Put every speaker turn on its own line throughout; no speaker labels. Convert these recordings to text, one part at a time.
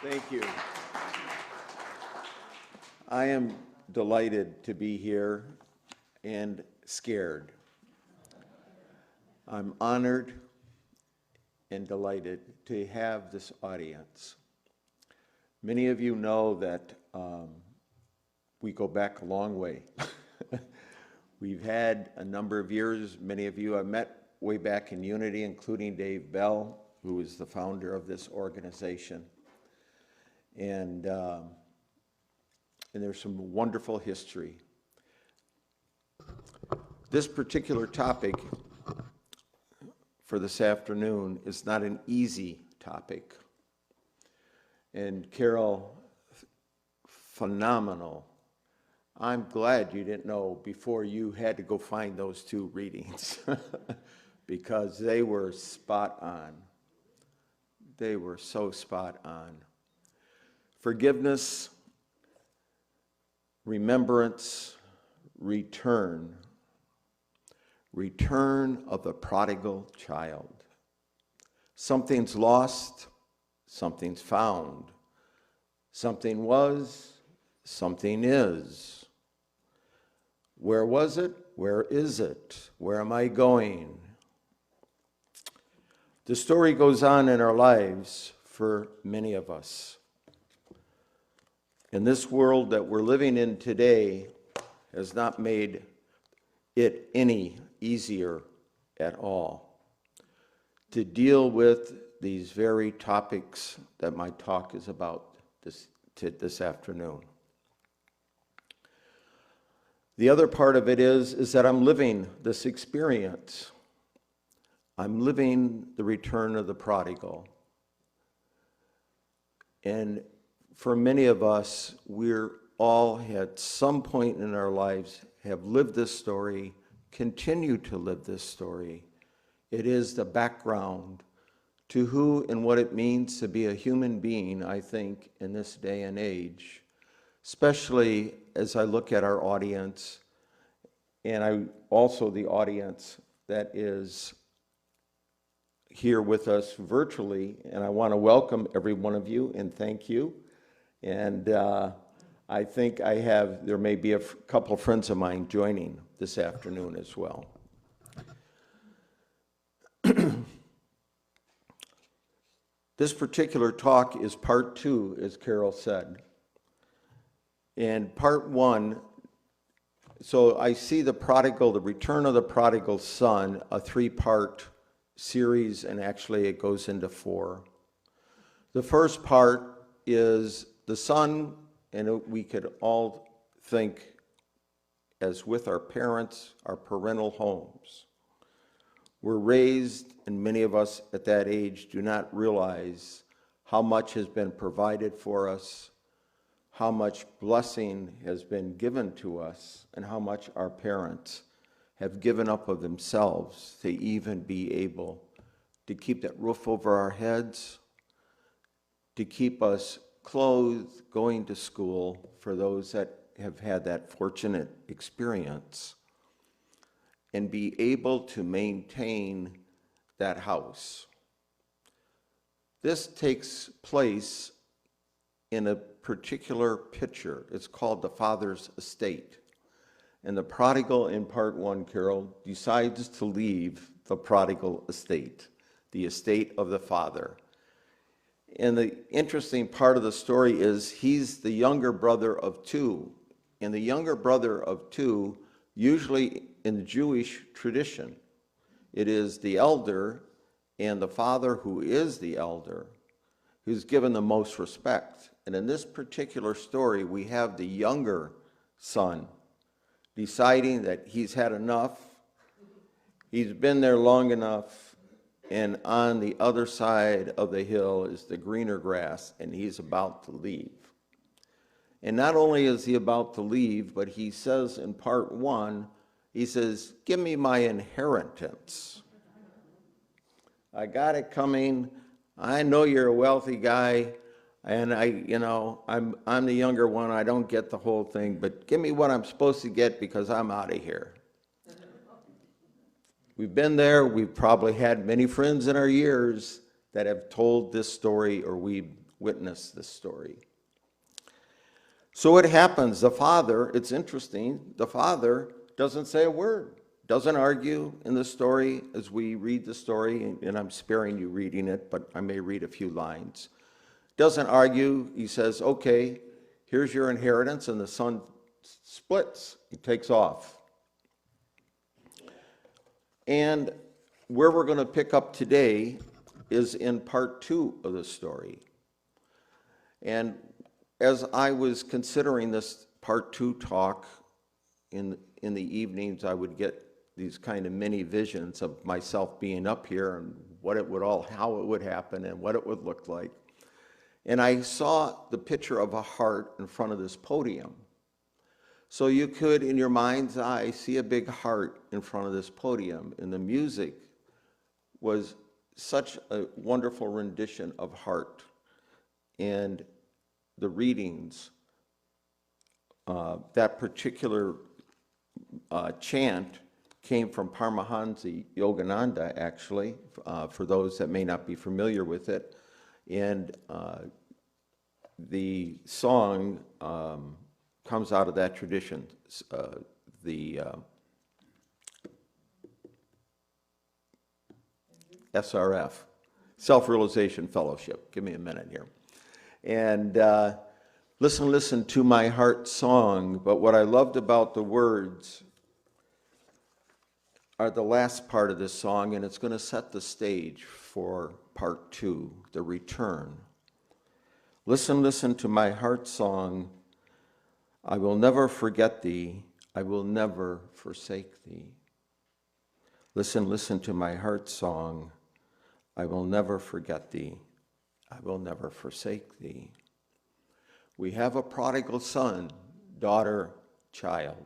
Thank you. I am delighted to be here and scared. I'm honored and delighted to have this audience. Many of you know that we go back a long way. We've had a number of years. Many of you I've met way back in Unity, including Dave Bell, who is the founder of this organization. And there's some wonderful history. This particular topic for this afternoon is not an easy topic. And Carol, phenomenal. I'm glad you didn't know before you had to go find those two readings because they were spot on. They were so spot on. Forgiveness, remembrance, return. Return of the prodigal child. Something's lost, something's found. Something was, something is. Where was it? Where is it? Where am I going? The story goes on in our lives for many of us. And this world that we're living in today has not made it any easier at all to deal with these very topics that my talk is about this afternoon. The other part of it is that I'm living this experience. I'm living the return of the prodigal. And for many of us, we're all at some point in our lives have lived this story, continue to live this story. It is the background to who and what it means to be a human being, I think, in this day and age, especially as I look at our audience, and also the audience that is here with us virtually, and I want to welcome every one of you and thank you. And I think there may be a couple of friends of mine joining this afternoon as well. This particular talk is part 2, as Carol said. And part 1, so I see the return of the prodigal son, a 3-part series, and actually it goes into 4. The first part is the son, and we could all think as with our parents, our parental homes. We're raised, and many of us at that age do not realize how much has been provided for us, how much blessing has been given to us, and how much our parents have given up of themselves to even be able to keep that roof over our heads, to keep us clothed, going to school, for those that have had that fortunate experience, and be able to maintain that house. This takes place in a particular picture. It's called the father's estate. And the prodigal in part 1, Carol, decides to leave the prodigal estate, the estate of the father. And the interesting part of the story is he's the younger brother of 2. And the younger brother of 2, usually in the Jewish tradition, it is the elder and the father who is the elder who's given the most respect. And in this particular story, we have the younger son deciding that he's had enough, he's been there long enough, and on the other side of the hill is the greener grass, and he's about to leave. And not only is he about to leave, but he says in part 1, he says, "Give me my inheritance. I got it coming. I know you're a wealthy guy, and I'm the younger one. I don't get the whole thing, but give me what I'm supposed to get because I'm out of here." We've been there. We've probably had many friends in our years that have told this story, or we witness this story. So it happens, the father, it's interesting, the father doesn't say a word, doesn't argue in the story as we read the story, and I'm sparing you reading it, but I may read a few lines. Doesn't argue, he says, okay, here's your inheritance, and the son splits, he takes off. And where we're going to pick up today is in part 2 of the story. And as I was considering this part 2 talk in the evenings, I would get these kind of mini visions of myself being up here and how it would happen and what it would look like. And I saw the picture of a heart in front of this podium. So you could, in your mind's eye, see a big heart in front of this podium. And the music was such a wonderful rendition of heart. And the readings, that particular chant came from Paramahansa Yogananda, actually, for those that may not be familiar with it. And the song comes out of that tradition, the SRF, Self-Realization Fellowship. Give me a minute here. And listen to my heart song. But what I loved about the words are the last part of this song, and it's going to set the stage for part 2, the return. Listen to my heart song. I will never forget thee. I will never forsake thee. Listen to my heart song. I will never forget thee. I will never forsake thee. We have a prodigal son, daughter, child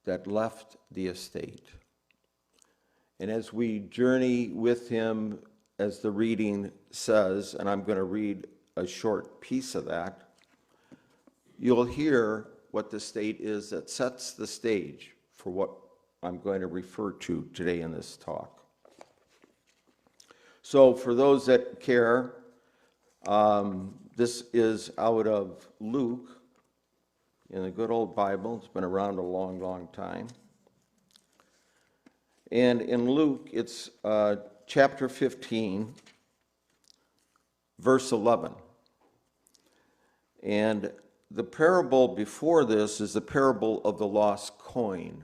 that left the estate. And as we journey with him, as the reading says, and I'm going to read a short piece of that, you'll hear what the state is that sets the stage for what I'm going to refer to today in this talk. So for those that care, this is out of Luke in the good old Bible. It's been around a long, long time. And in Luke, it's chapter 15, verse 11. And the parable before this is the parable of the lost coin.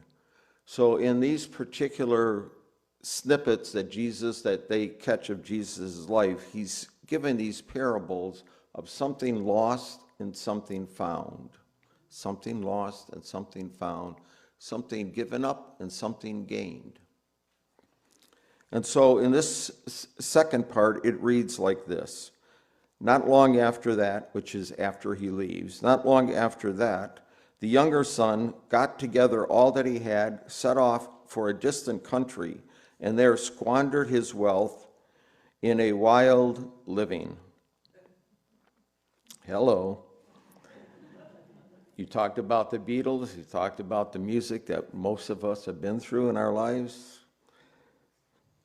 So in these particular snippets that they catch of Jesus' life, he's given these parables of something lost and something found. Something lost and something found. Something given up and something gained. And so in this second part, it reads like this. Not long after that, which is after he leaves, not long after that, the younger son got together all that he had, set off for a distant country, and there squandered his wealth in a wild living. Hello. You talked about the Beatles, you talked about the music that most of us have been through in our lives.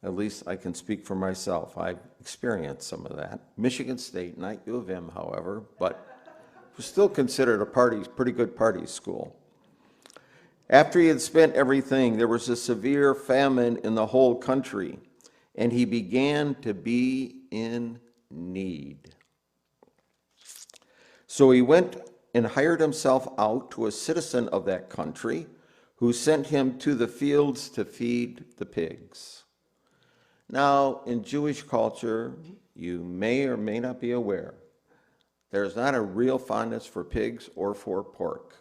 At least I can speak for myself. I've experienced some of that. Michigan State, not U of M, however, but it was still considered a pretty good party school. After he had spent everything, there was a severe famine in the whole country, and he began to be in need. So he went and hired himself out to a citizen of that country, who sent him to the fields to feed the pigs. Now, in Jewish culture, you may or may not be aware, there's not a real fondness for pigs or for pork.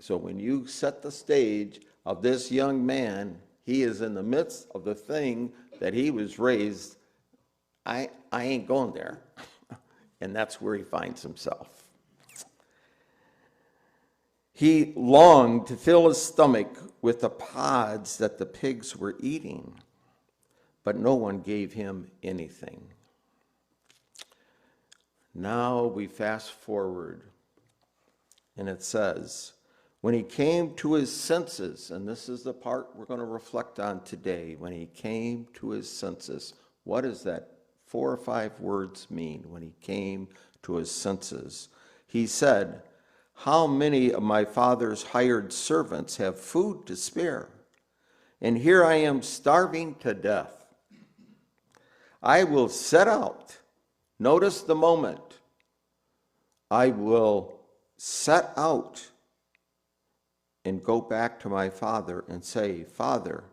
So when you set the stage of this young man, he is in the midst of the thing that he was raised, I ain't going there. And that's where he finds himself. He longed to fill his stomach with the pods that the pigs were eating, but no one gave him anything. Now we fast forward, and it says, when he came to his senses, and this is the part we're going to reflect on today, when he came to his senses. What is that 4 or 5 words mean when he came to his senses. He said, "How many of my father's hired servants have food to spare? And here I am starving to death. I will set out." Notice the moment. I will set out and go back to my father and say, "Father,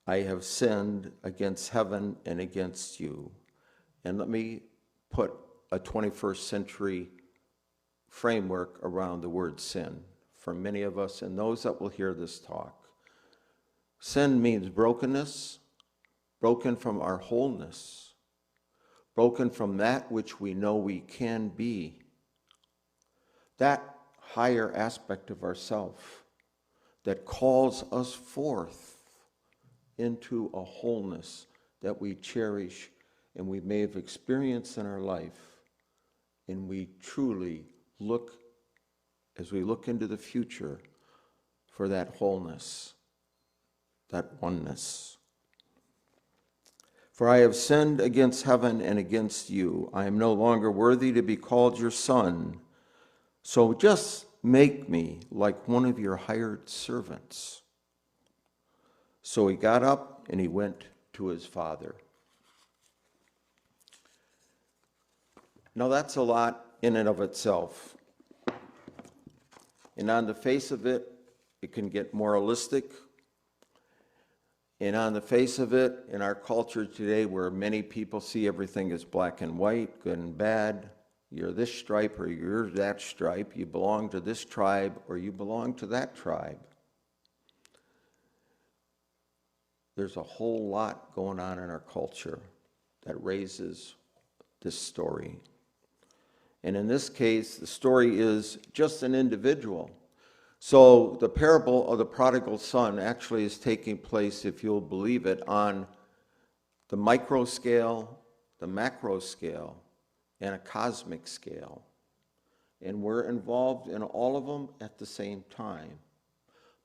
I have sinned against heaven and against you." And let me put a 21st century framework around the word sin for many of us and those that will hear this talk. Sin means brokenness, broken from our wholeness, broken from that which we know we can be, that higher aspect of ourself that calls us forth into a wholeness that we cherish and we may have experienced in our life, and we truly look, as we look into the future, for that wholeness, that oneness. "For I have sinned against heaven and against you. I am no longer worthy to be called your son. So just make me like one of your hired servants." So he got up and he went to his father. Now that's a lot in and of itself. And on the face of it, it can get moralistic. And on the face of it, in our culture today, where many people see everything as black and white, good and bad, you're this stripe or you're that stripe, you belong to this tribe or you belong to that tribe. There's a whole lot going on in our culture that raises this story. And in this case, the story is just an individual. So the parable of the prodigal son actually is taking place, if you'll believe it, on the micro scale, the macro scale, and a cosmic scale. And we're involved in all of them at the same time.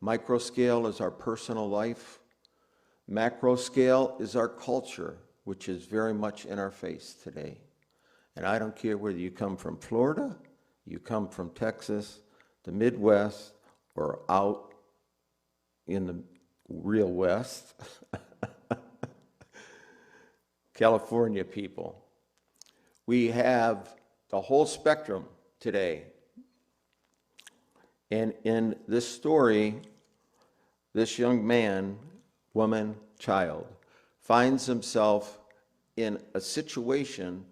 Micro scale is our personal life. Macro scale is our culture, which is very much in our face today. And I don't care whether you come from Florida, you come from Texas, the Midwest, or out in the real West. California people. We have the whole spectrum today. And in this story, this young man, woman, child, finds himself in a situation,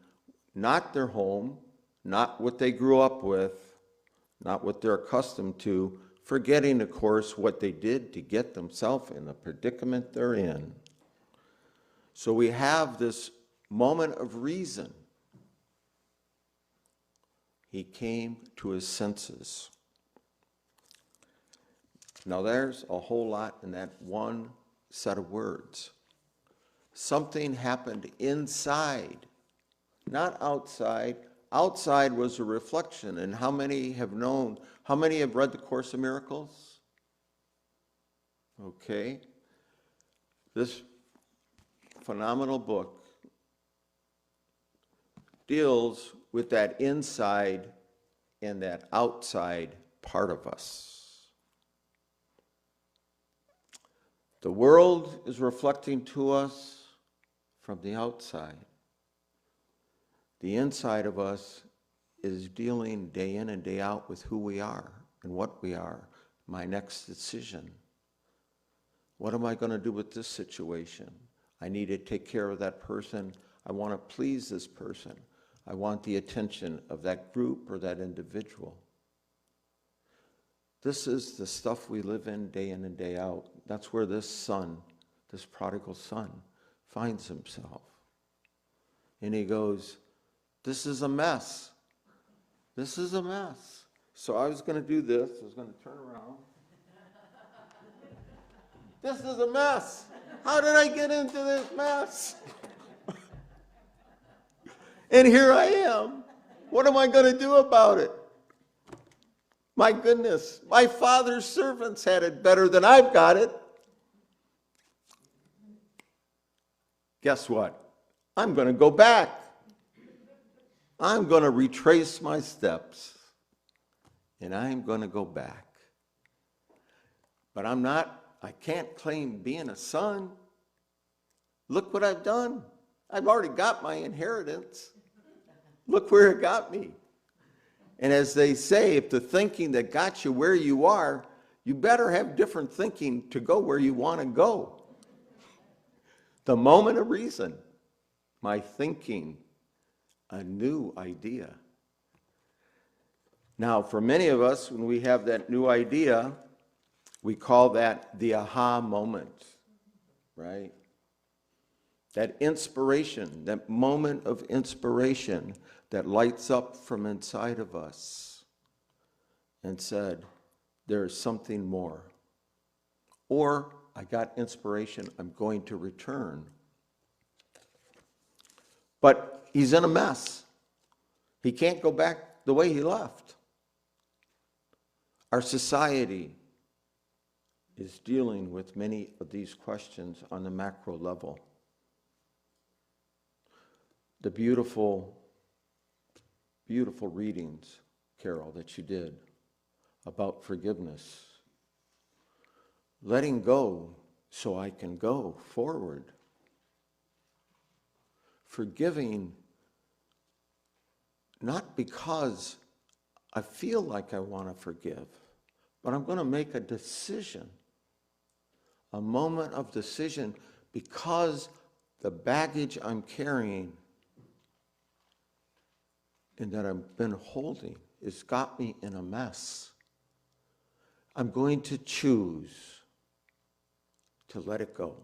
not their home, not what they grew up with, not what they're accustomed to, forgetting, of course, what they did to get themselves in the predicament they're in. So we have this moment of reason. He came to his senses. Now there's a whole lot in that one set of words. Something happened inside, not outside. Outside was a reflection, and how many have read the Course of Miracles? Okay. This phenomenal book deals with that inside and that outside part of us. The world is reflecting to us from the outside. The inside of us is dealing day in and day out with who we are and what we are. My next decision. What am I going to do with this situation? I need to take care of that person. I want to please this person. I want the attention of that group or that individual. This is the stuff we live in and day out. That's where this son, this prodigal son, finds himself. And he goes, "This is a mess. This is a mess." So I was going to do this. I was going to turn around. This is a mess. How did I get into this mess? And here I am. What am I going to do about it? My goodness, my father's servants had it better than I've got it. Guess what? I'm going to go back. I'm going to retrace my steps. And I'm going to go back. But I can't claim being a son. Look what I've done. I've already got my inheritance. Look where it got me. And as they say, if the thinking that got you where you are, you better have different thinking to go where you want to go. The moment of reason, my thinking, a new idea. Now, for many of us, when we have that new idea, we call that the aha moment, right? That inspiration, that moment of inspiration that lights up from inside of us and said, there's something more. Or, I got inspiration, I'm going to return. But he's in a mess. He can't go back the way he left. Our society is dealing with many of these questions on the macro level. The beautiful, beautiful readings, Carol, that you did about forgiveness. Letting go so I can go forward. Forgiving not because I feel like I want to forgive, but I'm going to make a decision, a moment of decision, because the baggage I'm carrying and that I've been holding has got me in a mess. I'm going to choose to let it go.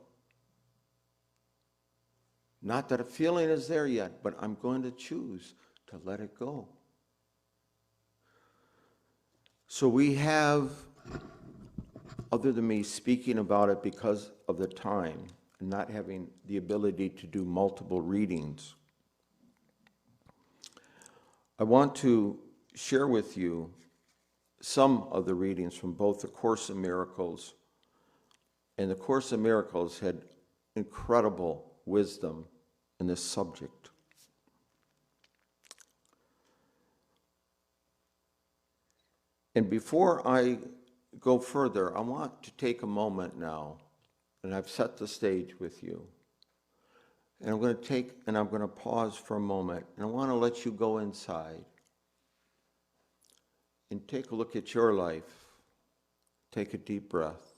Not that a feeling is there yet, but I'm going to choose to let it go. So we have, other than me speaking about it because of the time and not having the ability to do multiple readings, I want to share with you some of the readings from both the Course in Miracles, and the Course in Miracles had incredible wisdom in this subject. And before I go further, I want to take a moment now, and I've set the stage with you. And I'm going to pause for a moment, and I want to let you go inside and take a look at your life. Take a deep breath.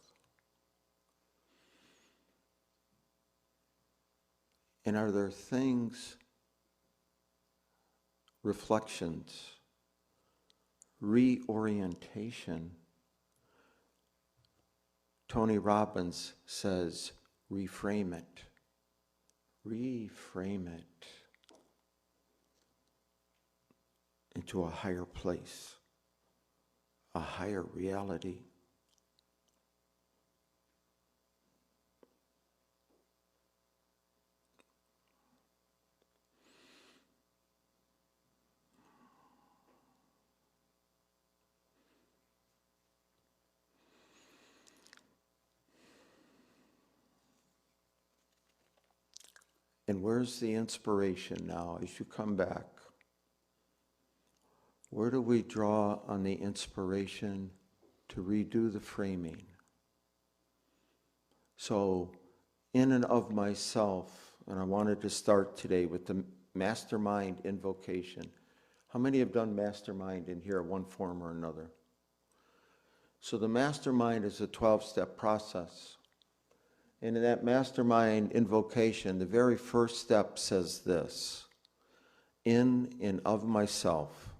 And are there things, reflections, reorientation? Tony Robbins says, reframe it. Reframe it into a higher place, a higher reality. And where's the inspiration now as you come back? Where do we draw on the inspiration to redo the framing? So, in and of myself, and I wanted to start today with the mastermind invocation. How many have done mastermind in here, one form or another? So the mastermind is a 12-step process. And in that mastermind invocation, the very first step says this: in and of myself,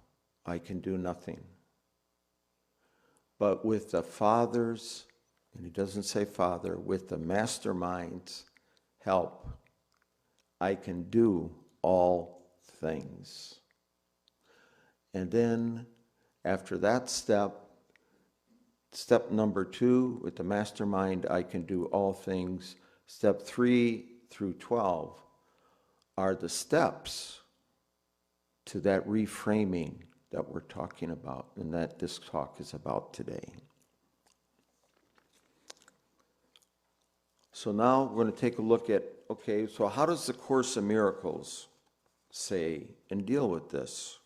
I can do nothing. But with the Father's, and he doesn't say Father, with the mastermind's help, I can do all things. And then after that step number 2, with the mastermind, I can do all things. Step 3 through 12 are the steps to that reframing that we're talking about and that this talk is about today. So now we're going to take a look at, okay, so how does the Course in Miracles say and deal with this?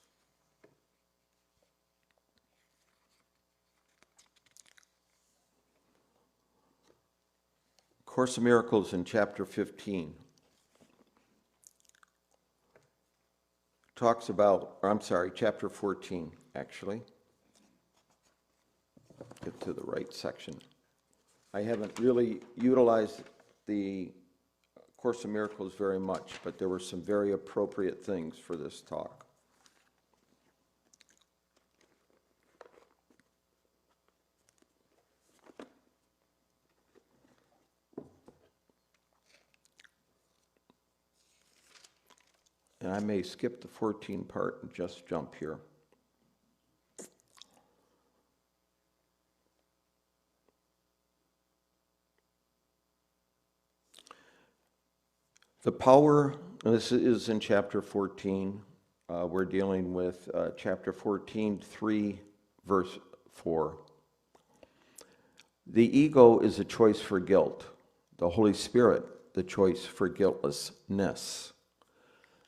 Course in Miracles in chapter 15 talks about, or I'm sorry, chapter 14, actually. Get to the right section. I haven't really utilized the Course in Miracles very much, but there were some very appropriate things for this talk. And I may skip the 14 part and just jump here. The power, this is in chapter 14. We're dealing with chapter 14, 3, verse 4. The ego is a choice for guilt. The Holy Spirit, the choice for guiltlessness.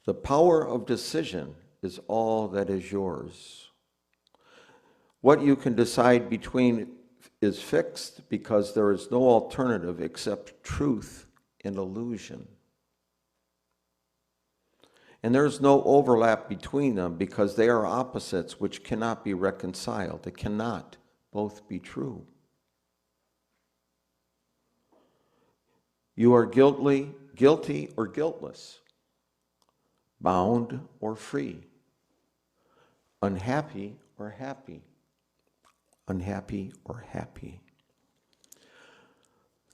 The power of decision is all that is yours. What you can decide between is fixed because there is no alternative except truth and illusion. And there is no overlap between them because they are opposites which cannot be reconciled. They cannot both be true. You are guilty or guiltless, bound or free, unhappy or happy, unhappy or happy.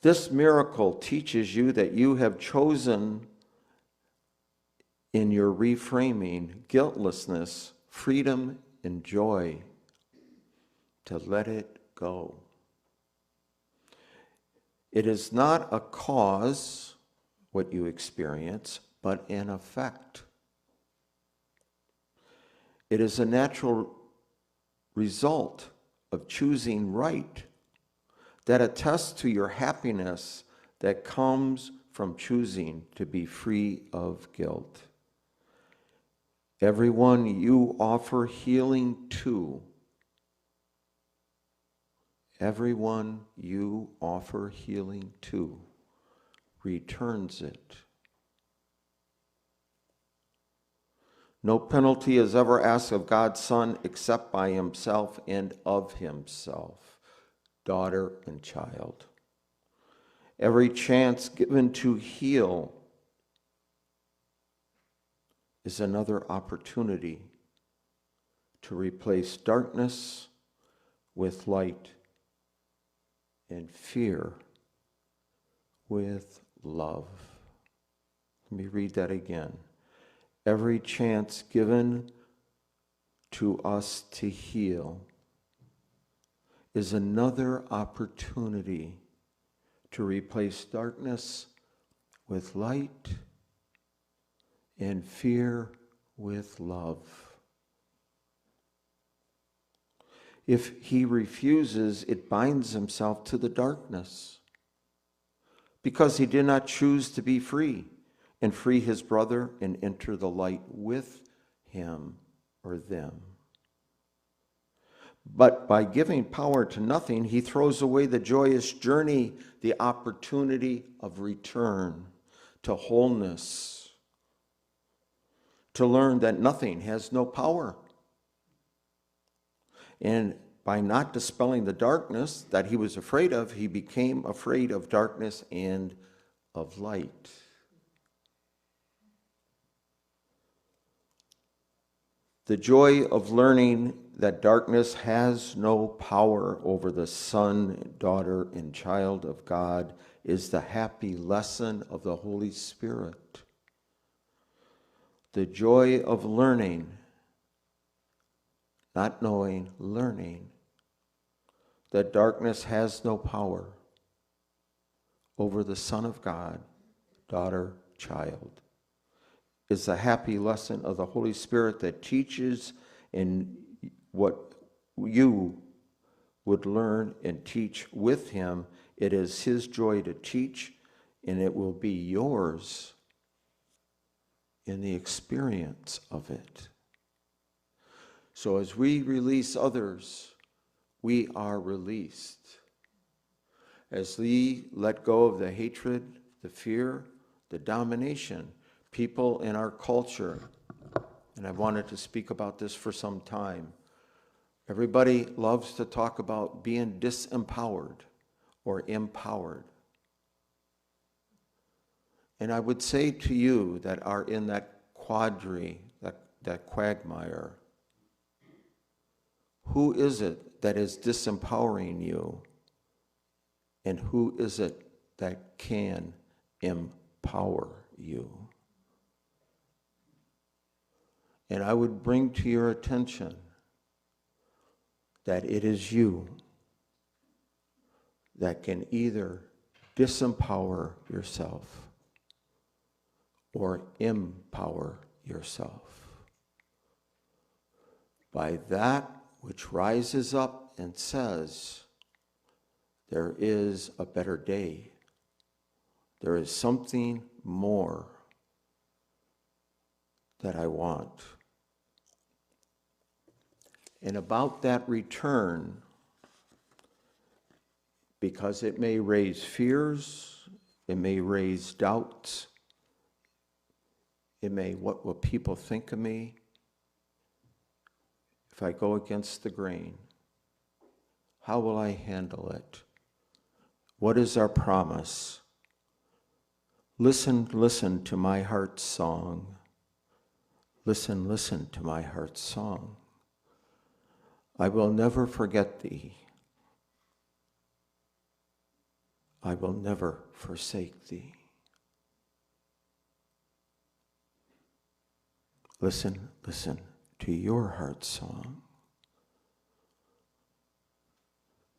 This miracle teaches you that you have chosen in your reframing guiltlessness, freedom, and joy to let it go. It is not a cause, what you experience, but an effect. It is a natural result of choosing right that attests to your happiness that comes from choosing to be free of guilt. Everyone you offer healing to, everyone you offer healing to returns it. No penalty is ever asked of God's Son except by himself and of himself, daughter and child. Every chance given to heal is another opportunity to replace darkness with light and fear with love. Let me read that again. Every chance given to us to heal is another opportunity to replace darkness with light and fear with love. If he refuses, it binds himself to the darkness because he did not choose to be free and free his brother and enter the light with him or them. But by giving power to nothing, he throws away the joyous journey, the opportunity of return to wholeness, to learn that nothing has no power. And by not dispelling the darkness that he was afraid of, he became afraid of darkness and of light. The joy of learning that darkness has no power over the son, daughter, and child of God is the happy lesson of the Holy Spirit. The joy of learning, not knowing, learning, that darkness has no power over the Son of God, daughter, child, is the happy lesson of the Holy Spirit that teaches in what you would learn and teach with him. It is his joy to teach and it will be yours in the experience of it. So as we release others, we are released. As we let go of the hatred, the fear, the domination, people in our culture, and I've wanted to speak about this for some time, everybody loves to talk about being disempowered or empowered. And I would say to you that are in that that quagmire, who is it that is disempowering you? And who is it that can empower you? And I would bring to your attention that it is you that can either disempower yourself or empower yourself by that which rises up and says, there is a better day. There is something more that I want. And about that return, because it may raise fears, it may raise doubts, it may, what will people think of me if I go against the grain? How will I handle it? What is our promise? Listen, listen to my heart's song. Listen, listen to my heart's song. I will never forget thee. I will never forsake thee. Listen, listen to your heart's song.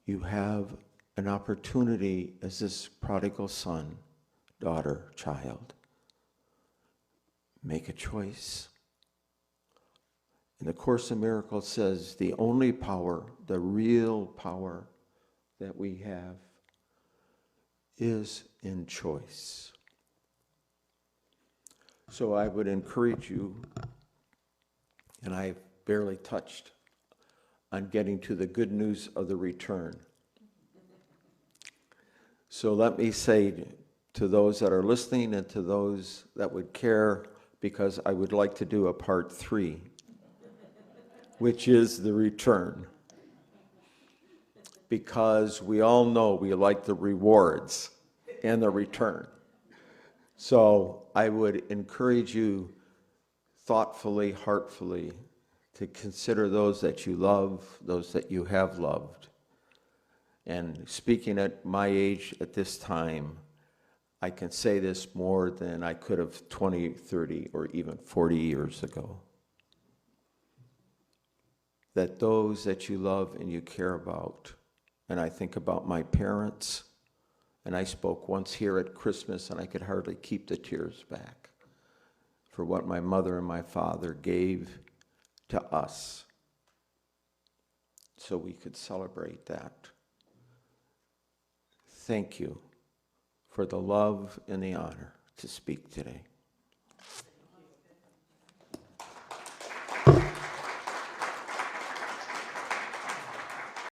You have an opportunity as this prodigal son, daughter, child. Make a choice. And the Course in Miracles says the only power, the real power that we have is in choice. So I would encourage you, and I've barely touched on getting to the good news of the return. So let me say to those that are listening and to those that would care, because I would like to do a part 3, which is the return. Because we all know we like the rewards and the return. So I would encourage you thoughtfully, heartfully, to consider those that you love, those that you have loved. And speaking at my age at this time, I can say this more than I could have 20, 30, or even 40 years ago. That those that you love and you care about, and I think about my parents, and I spoke once here at Christmas and I could hardly keep the tears back for what my mother and my father gave to us so we could celebrate that. Thank you for the love and the honor to speak today.